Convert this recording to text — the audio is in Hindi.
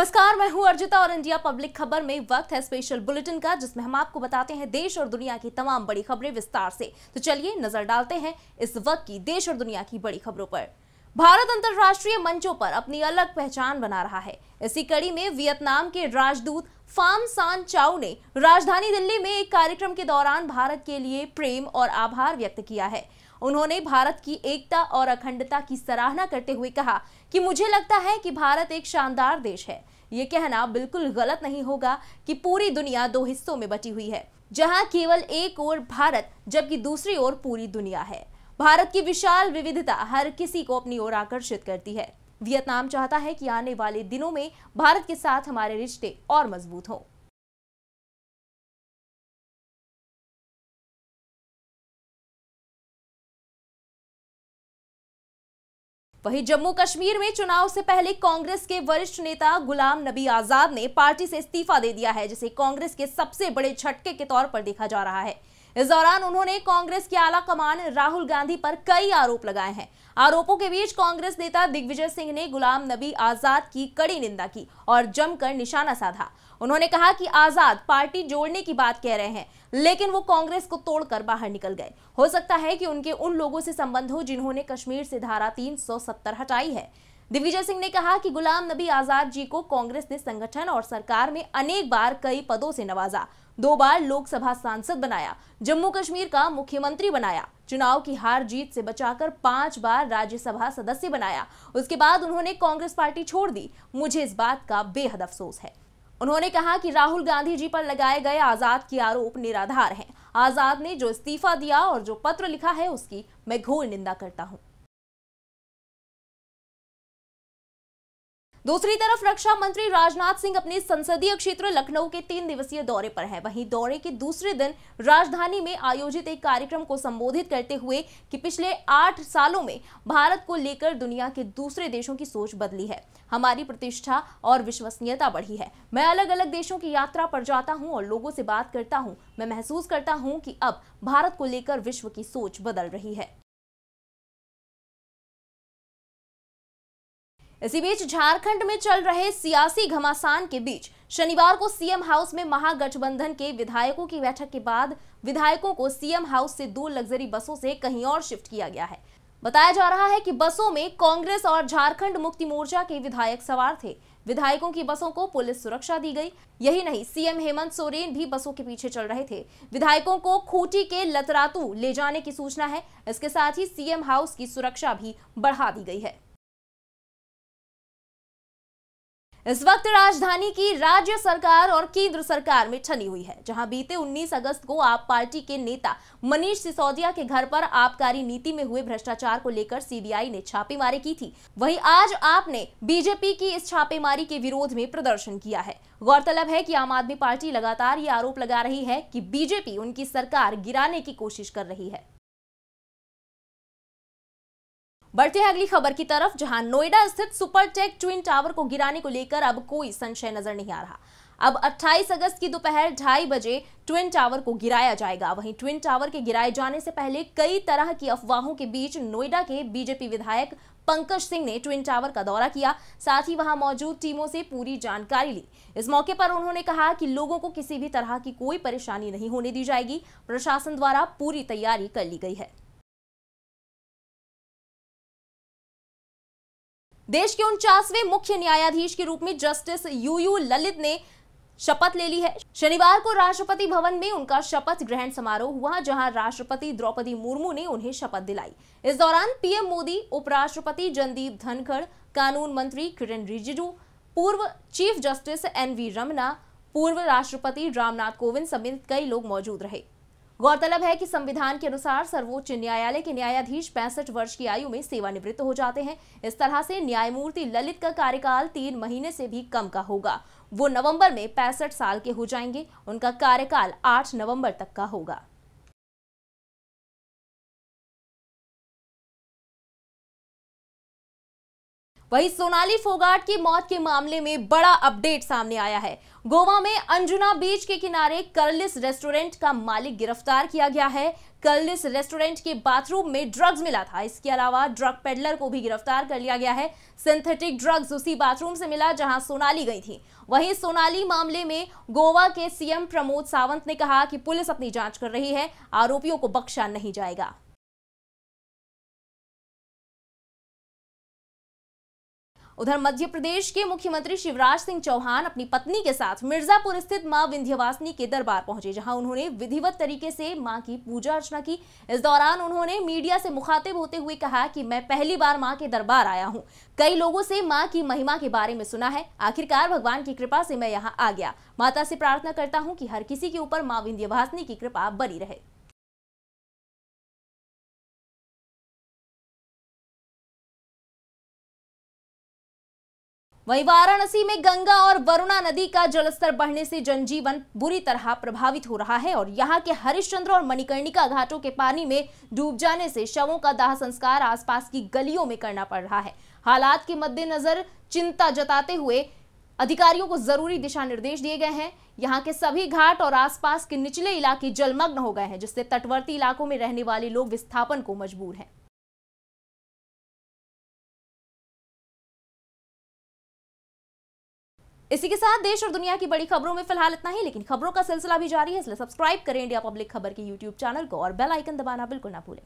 नमस्कार, मैं हूं अर्जिता और इंडिया पब्लिक खबर में वक्त है स्पेशल बुलेटिन का, जिसमें हम आपको बताते हैं देश और दुनिया की तमाम बड़ी खबरें विस्तार से। तो चलिए नजर डालते हैं इस वक्त की देश और दुनिया की बड़ी खबरों पर। भारत अंतर्राष्ट्रीय मंचों पर अपनी अलग पहचान बना रहा है। इसी कड़ी में वियतनाम के राजदूत फाम सान चाउ ने राजधानी दिल्ली में एक कार्यक्रम के दौरान भारत के लिए प्रेम और आभार व्यक्त किया है। उन्होंने भारत की एकता और अखंडता की सराहना करते हुए कहा कि मुझे लगता है कि भारत एक शानदार देश है। ये कहना बिल्कुल गलत नहीं होगा कि पूरी दुनिया दो हिस्सों में बटी हुई है, जहां केवल एक ओर भारत जबकि दूसरी ओर पूरी दुनिया है। भारत की विशाल विविधता हर किसी को अपनी ओर आकर्षित करती है। वियतनाम चाहता है कि आने वाले दिनों में भारत के साथ हमारे रिश्ते और मजबूत हों। वहीं जम्मू कश्मीर में चुनाव से पहले कांग्रेस के वरिष्ठ नेता गुलाम नबी आजाद ने पार्टी से इस्तीफा दे दिया है, जिसे कांग्रेस के सबसे बड़े झटके के तौर पर देखा जा रहा है। इस दौरान उन्होंने कांग्रेस के आला कमान राहुल गांधी पर कई आरोप लगाए हैं। आरोपों के बीच कांग्रेस नेता दिग्विजय सिंह ने गुलाम नबी आजाद की कड़ी निंदा की और जमकर निशाना साधा। उन्होंने कहा कि आजाद पार्टी जोड़ने की बात कह रहे हैं, लेकिन वो कांग्रेस को तोड़कर बाहर निकल गए। हो सकता है कि उनके उन लोगों से संबंध हो जिन्होंने कश्मीर से धारा 370 हटाई है। दिग्विजय सिंह ने कहा कि गुलाम नबी आजाद जी को कांग्रेस ने संगठन और सरकार में अनेक बार कई पदों से नवाजा, 2 बार लोकसभा सांसद बनाया, जम्मू कश्मीर का मुख्यमंत्री बनाया, चुनाव की हार जीत से बचाकर 5 बार राज्यसभा सदस्य बनाया। उसके बाद उन्होंने कांग्रेस पार्टी छोड़ दी। मुझे इस बात का बेहद अफसोस है। उन्होंने कहा कि राहुल गांधी जी पर लगाए गए आजाद के आरोप निराधार हैं। आजाद ने जो इस्तीफा दिया और जो पत्र लिखा है उसकी मैं घोर निंदा करता हूं। दूसरी तरफ रक्षा मंत्री राजनाथ सिंह अपने संसदीय क्षेत्र लखनऊ के 3 दिवसीय दौरे पर हैं। वहीं दौरे के दूसरे दिन राजधानी में आयोजित एक कार्यक्रम को संबोधित करते हुए कि पिछले 8 सालों में भारत को लेकर दुनिया के दूसरे देशों की सोच बदली है, हमारी प्रतिष्ठा और विश्वसनीयता बढ़ी है। मैं अलग अलग देशों की यात्रा पर जाता हूं और लोगों से बात करता हूं। मैं महसूस करता हूं कि अब भारत को लेकर विश्व की सोच बदल रही है। इसी बीच झारखंड में चल रहे सियासी घमासान के बीच शनिवार को सीएम हाउस में महागठबंधन के विधायकों की बैठक के बाद विधायकों को सीएम हाउस से 2 लग्जरी बसों से कहीं और शिफ्ट किया गया है। बताया जा रहा है कि बसों में कांग्रेस और झारखंड मुक्ति मोर्चा के विधायक सवार थे। विधायकों की बसों को पुलिस सुरक्षा दी गई। यही नहीं, सीएम हेमंत सोरेन भी बसों के पीछे चल रहे थे। विधायकों को खूंटी के लतरातू ले जाने की सूचना है। इसके साथ ही सीएम हाउस की सुरक्षा भी बढ़ा दी गई है। इस वक्त राजधानी की राज्य सरकार और केंद्र सरकार में ठनी हुई है, जहां बीते 19 अगस्त को आप पार्टी के नेता मनीष सिसोदिया के घर पर आबकारी नीति में हुए भ्रष्टाचार को लेकर सीबीआई ने छापेमारी की थी। वहीं आज आपने बीजेपी की इस छापेमारी के विरोध में प्रदर्शन किया है। गौरतलब है कि आम आदमी पार्टी लगातार ये आरोप लगा रही है कि बीजेपी उनकी सरकार गिराने की कोशिश कर रही है। बढ़ते हैं अगली खबर की तरफ, जहां नोएडा स्थित सुपरटेक ट्विन टावर को गिराने को लेकर अब कोई संशय नजर नहीं आ रहा। अब 28 अगस्त की दोपहर 2:30 बजे ट्विन टावर को गिराया जाएगा। वहीं ट्विन टावर के गिराए जाने से पहले कई तरह की अफवाहों के बीच नोएडा के बीजेपी विधायक पंकज सिंह ने ट्विन टावर का दौरा किया, साथ ही वहां मौजूद टीमों से पूरी जानकारी ली। इस मौके पर उन्होंने कहा कि लोगों को किसी भी तरह की कोई परेशानी नहीं होने दी जाएगी। प्रशासन द्वारा पूरी तैयारी कर ली गई है। देश के 49वें मुख्य न्यायाधीश के रूप में जस्टिस यूयू ललित ने शपथ ले ली है। शनिवार को राष्ट्रपति भवन में उनका शपथ ग्रहण समारोह हुआ, जहां राष्ट्रपति द्रौपदी मुर्मू ने उन्हें शपथ दिलाई। इस दौरान पीएम मोदी, उपराष्ट्रपति जगदीप धनखड़, कानून मंत्री किरेन रिजिजू, पूर्व चीफ जस्टिस एनवी रमना, पूर्व राष्ट्रपति रामनाथ कोविंद समेत कई लोग मौजूद रहे। गौरतलब है कि संविधान के अनुसार सर्वोच्च न्यायालय के न्यायाधीश 65 वर्ष की आयु में सेवानिवृत्त हो जाते हैं। इस तरह से न्यायमूर्ति ललित का कार्यकाल 3 महीने से भी कम का होगा। वो नवंबर में 65 साल के हो जाएंगे। उनका कार्यकाल 8 नवंबर तक का होगा। वहीं सोनाली फोगाट की मौत के मामले में बड़ा अपडेट सामने आया है। गोवा में अंजुना बीच के किनारे कर्लिस रेस्टोरेंट का मालिक गिरफ्तार किया गया है। कर्लिस रेस्टोरेंट के बाथरूम में ड्रग्स मिला था। इसके अलावा ड्रग पेडलर को भी गिरफ्तार कर लिया गया है। सिंथेटिक ड्रग्स उसी बाथरूम से मिला जहां सोनाली गई थी। वहीं सोनाली मामले में गोवा के सीएम प्रमोद सावंत ने कहा कि पुलिस अपनी जांच कर रही है, आरोपियों को बख्शा नहीं जाएगा। उधर मध्य प्रदेश के मुख्यमंत्री शिवराज सिंह चौहान अपनी पत्नी के साथ मिर्जापुर स्थित मां विंध्यवासिनी के दरबार पहुंचे, जहां उन्होंने विधिवत तरीके से मां की पूजा अर्चना की। इस दौरान उन्होंने मीडिया से मुखातिब होते हुए कहा कि मैं पहली बार मां के दरबार आया हूं। कई लोगों से मां की महिमा के बारे में सुना है, आखिरकार भगवान की कृपा से मैं यहां आ गया। माता से प्रार्थना करता हूं कि हर किसी के ऊपर मां विंध्यवासिनी की कृपा बनी रहे। वहीं वाराणसी में गंगा और वरुणा नदी का जलस्तर बढ़ने से जनजीवन बुरी तरह प्रभावित हो रहा है और यहां के हरिश्चंद्र और मणिकर्णिका घाटों के पानी में डूब जाने से शवों का दाह संस्कार आसपास की गलियों में करना पड़ रहा है। हालात के मद्देनजर चिंता जताते हुए अधिकारियों को जरूरी दिशा निर्देश दिए गए हैं। यहाँ के सभी घाट और आसपास के निचले इलाके जलमग्न हो गए हैं, जिससे तटवर्ती इलाकों में रहने वाले लोग विस्थापन को मजबूर हैं। इसी के साथ देश और दुनिया की बड़ी खबरों में फिलहाल इतना ही, लेकिन खबरों का सिलसिला भी जारी है, इसलिए सब्सक्राइब करें इंडिया पब्लिक खबर के YouTube चैनल को और बेल आइकन दबाना बिल्कुल ना भूलें।